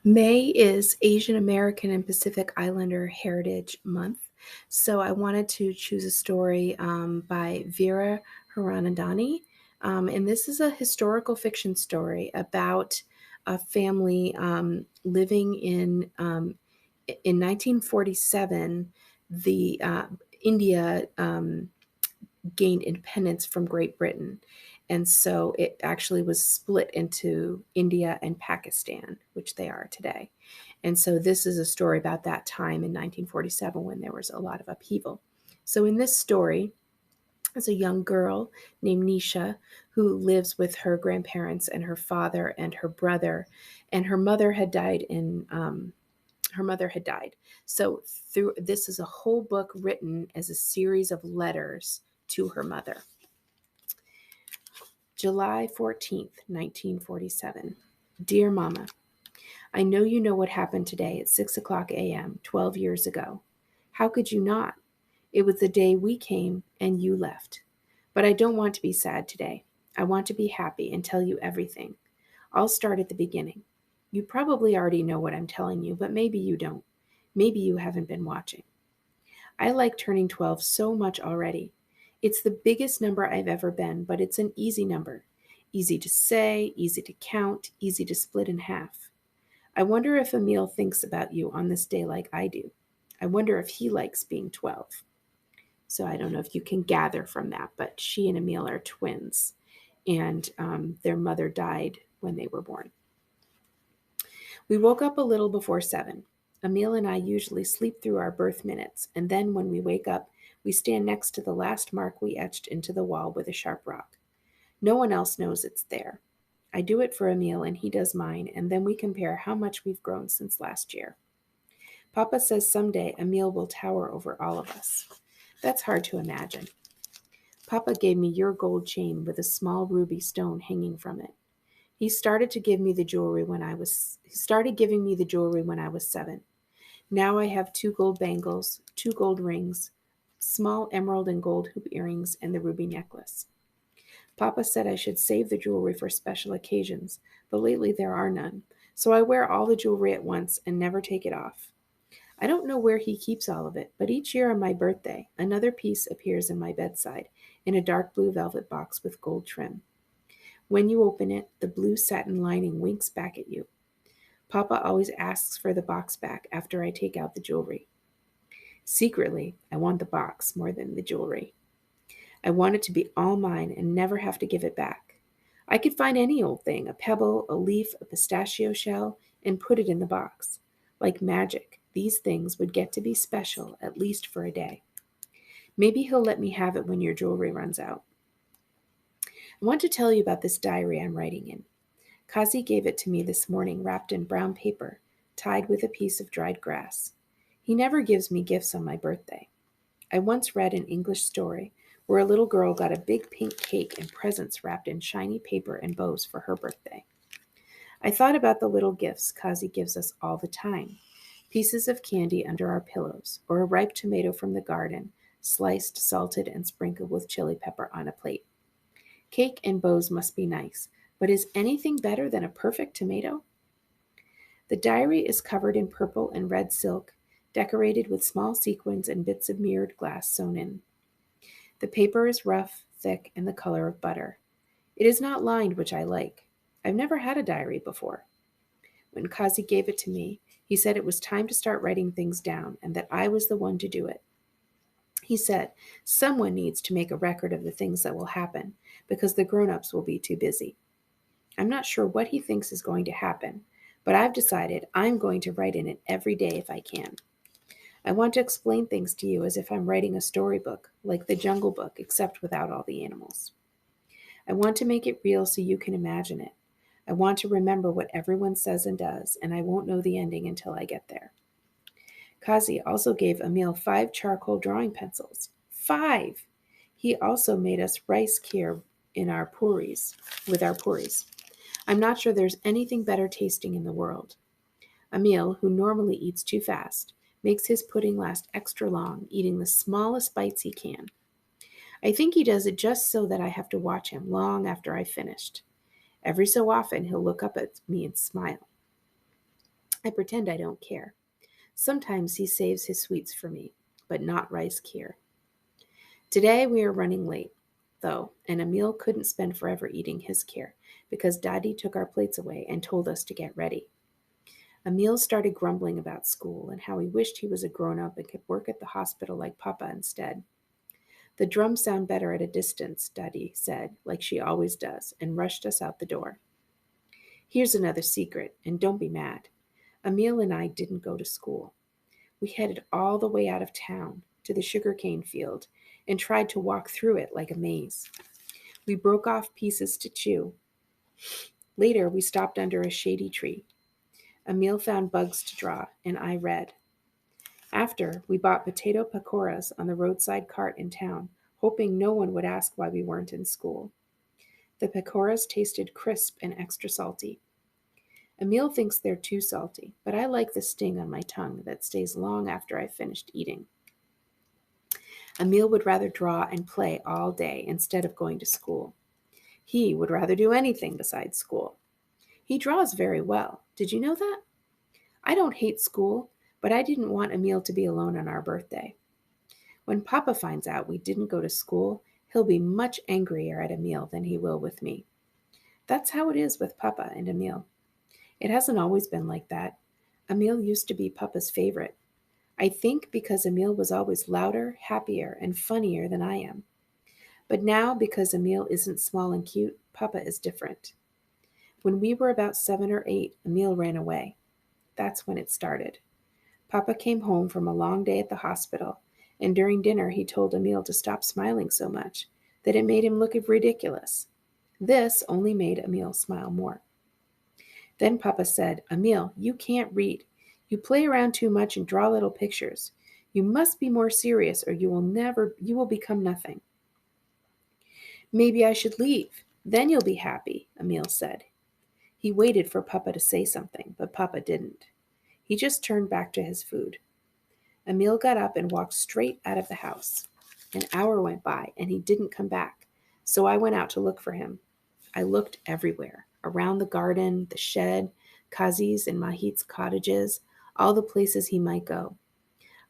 May is Asian American and Pacific Islander Heritage Month. So I wanted to choose a story by Veera Hiranandani. And this is a historical fiction story about a family living in 1947. The India gained independence from Great Britain. And so it actually was split into India and Pakistan, which they are today. And so this is a story about that time in 1947 when there was a lot of upheaval. So in this story, there's a young girl named Nisha who lives with her grandparents and her father and her brother, and her mother had died her mother had died. So through this is a whole book written as a series of letters to her mother. July 14th, 1947. Dear Mama, I know you know what happened today at 6 o'clock a.m., 12 years ago. How could you not? It was the day we came and you left. But I don't want to be sad today. I want to be happy and tell you everything. I'll start at the beginning. You probably already know what I'm telling you, but maybe you don't. Maybe you haven't been watching. I like turning 12 so much already. It's the biggest number I've ever been, but it's an easy number. Easy to say, easy to count, easy to split in half. I wonder if Emil thinks about you on this day like I do. I wonder if he likes being 12. So I don't know if you can gather from that, but she and Emil are twins, and their mother died when they were born. We woke up a little before 7. Emil and I usually sleep through our birth minutes, and then when we wake up, we stand next to the last mark we etched into the wall with a sharp rock. No one else knows it's there. I do it for Emil and he does mine, and then we compare how much we've grown since last year. Papa says someday Emil will tower over all of us. That's hard to imagine. Papa gave me your gold chain with a small ruby stone hanging from it. He started giving me the jewelry when I was 7. Now I have 2 gold bangles, 2 gold rings, small emerald and gold hoop earrings, and the ruby necklace. Papa said I should save the jewelry for special occasions, but lately there are none, so I wear all the jewelry at once and never take it off. I don't know where he keeps all of it, but each year on my birthday, another piece appears in my bedside in a dark blue velvet box with gold trim. When you open it, the blue satin lining winks back at you. Papa always asks for the box back after I take out the jewelry. Secretly, I want the box more than the jewelry. I want it to be all mine and never have to give it back. I could find any old thing, a pebble, a leaf, a pistachio shell, and put it in the box. Like magic, these things would get to be special, at least for a day. Maybe he'll let me have it when your jewelry runs out. I want to tell you about this diary I'm writing in. Kazi gave it to me this morning wrapped in brown paper, tied with a piece of dried grass. He never gives me gifts on my birthday. I once read an English story where a little girl got a big pink cake and presents wrapped in shiny paper and bows for her birthday. I thought about the little gifts Kazi gives us all the time. Pieces of candy under our pillows, or a ripe tomato from the garden, sliced, salted, and sprinkled with chili pepper on a plate. Cake and bows must be nice, but is anything better than a perfect tomato? The diary is covered in purple and red silk, decorated with small sequins and bits of mirrored glass sewn in. The paper is rough, thick, and the color of butter. It is not lined, which I like. I've never had a diary before. When Kazi gave it to me, he said it was time to start writing things down and that I was the one to do it. He said, someone needs to make a record of the things that will happen because the grown-ups will be too busy. I'm not sure what he thinks is going to happen, but I've decided I'm going to write in it every day if I can. I want to explain things to you as if I'm writing a storybook, like the Jungle Book, except without all the animals. I want to make it real so you can imagine it. I want to remember what everyone says and does, and I won't know the ending until I get there. Kazi also gave Emil 5 charcoal drawing pencils. 5! He also made us rice kheer with our puris. I'm not sure there's anything better tasting in the world. Emil, who normally eats too fast, makes his pudding last extra long, eating the smallest bites he can. I think he does it just so that I have to watch him long after I've finished. Every so often, he'll look up at me and smile. I pretend I don't care. Sometimes he saves his sweets for me, but not rice kheer. Today we are running late, though, and Emil couldn't spend forever eating his kheer because Daddy took our plates away and told us to get ready. Emil started grumbling about school and how he wished he was a grown-up and could work at the hospital like Papa instead. The drums sound better at a distance, Daddy said, like she always does, and rushed us out the door. Here's another secret, and don't be mad. Emil and I didn't go to school. We headed all the way out of town to the sugarcane field and tried to walk through it like a maze. We broke off pieces to chew. Later, we stopped under a shady tree. Emil found bugs to draw, and I read. After, we bought potato pakoras on the roadside cart in town, hoping no one would ask why we weren't in school. The pakoras tasted crisp and extra salty. Emil thinks they're too salty, but I like the sting on my tongue that stays long after I've finished eating. Emil would rather draw and play all day instead of going to school. He would rather do anything besides school. He draws very well. Did you know that? I don't hate school, but I didn't want Emil to be alone on our birthday. When Papa finds out we didn't go to school, he'll be much angrier at Emil than he will with me. That's how it is with Papa and Emil. It hasn't always been like that. Emil used to be Papa's favorite. I think because Emil was always louder, happier, and funnier than I am. But now, because Emil isn't small and cute, Papa is different. When we were about 7 or 8, Emil ran away. That's when it started. Papa came home from a long day at the hospital, and during dinner he told Emil to stop smiling so much, that it made him look ridiculous. This only made Emil smile more. Then Papa said, Emil, you can't read. You play around too much and draw little pictures. You must be more serious or you will become nothing. Maybe I should leave. Then you'll be happy, Emil said. He waited for Papa to say something, but Papa didn't. He just turned back to his food. Emil got up and walked straight out of the house. An hour went by and he didn't come back, so I went out to look for him. I looked everywhere, around the garden, the shed, Kazi's and Mahit's cottages, all the places he might go.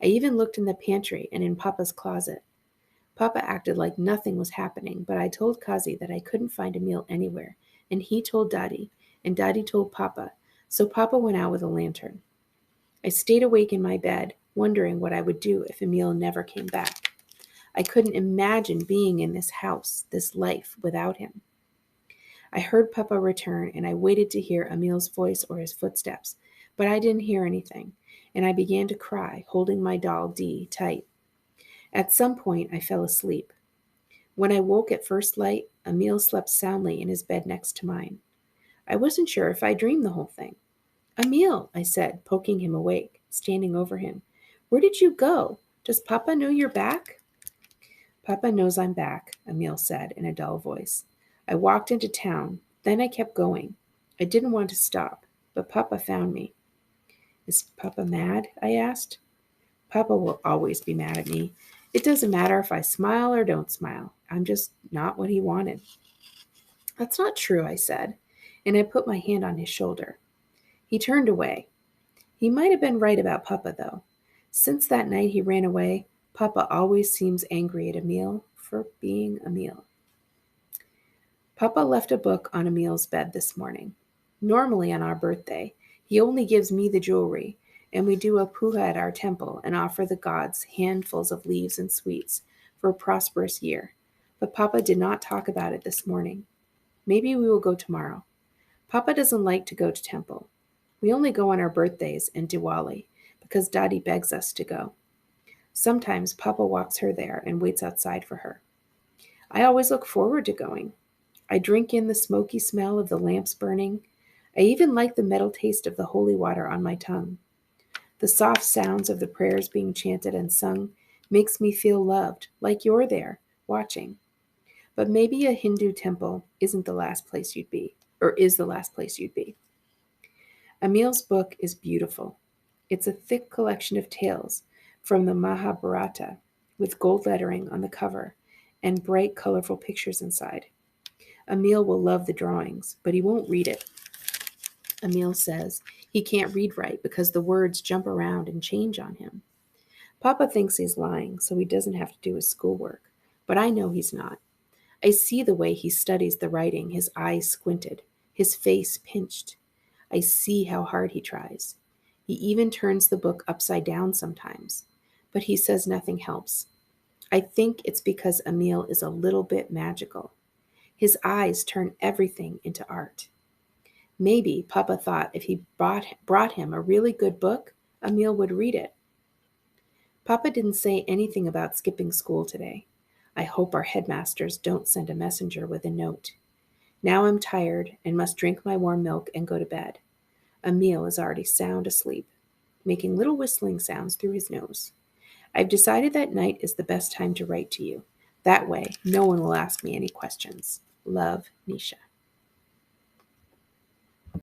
I even looked in the pantry and in Papa's closet. Papa acted like nothing was happening, but I told Kazi that I couldn't find Emil anywhere, and he told Daddy, and Daddy told Papa, so Papa went out with a lantern. I stayed awake in my bed, wondering what I would do if Emil never came back. I couldn't imagine being in this house, this life, without him. I heard Papa return, and I waited to hear Emil's voice or his footsteps, but I didn't hear anything, and I began to cry, holding my doll Dee tight. At some point, I fell asleep. When I woke at first light, Emil slept soundly in his bed next to mine. I wasn't sure if I dreamed the whole thing. Emil, I said, poking him awake, standing over him. Where did you go? Does Papa know you're back? Papa knows I'm back, Emil said in a dull voice. I walked into town, then I kept going. I didn't want to stop, but Papa found me. Is Papa mad? I asked. Papa will always be mad at me. It doesn't matter if I smile or don't smile. I'm just not what he wanted. That's not true, I said, and I put my hand on his shoulder. He turned away. He might have been right about Papa, though. Since that night he ran away, Papa always seems angry at Emil for being Emil. Papa left a book on Emil's bed this morning. Normally on our birthday, he only gives me the jewelry, and we do a puja at our temple and offer the gods handfuls of leaves and sweets for a prosperous year. But Papa did not talk about it this morning. Maybe we will go tomorrow. Papa doesn't like to go to temple. We only go on our birthdays and Diwali because Daddy begs us to go. Sometimes Papa walks her there and waits outside for her. I always look forward to going. I drink in the smoky smell of the lamps burning. I even like the metal taste of the holy water on my tongue. The soft sounds of the prayers being chanted and sung makes me feel loved, like you're there, watching. But maybe a Hindu temple isn't the last place you'd be, or is the last place you'd be. Emil's book is beautiful. It's a thick collection of tales from the Mahabharata with gold lettering on the cover and bright, colorful pictures inside. Emil will love the drawings, but he won't read it. Emil says He can't read right because the words jump around and change on him. Papa thinks he's lying so he doesn't have to do his schoolwork, but I know he's not. I see the way he studies the writing, his eyes squinted, his face pinched. I see how hard he tries. He even turns the book upside down sometimes, but he says nothing helps. I think it's because Emil is a little bit magical. His eyes turn everything into art. Maybe Papa thought if he brought him a really good book, Emil would read it. Papa didn't say anything about skipping school today. I hope our headmasters don't send a messenger with a note. Now I'm tired and must drink my warm milk and go to bed. Emil is already sound asleep, making little whistling sounds through his nose. I've decided that night is the best time to write to you. That way, no one will ask me any questions. Love, Nisha.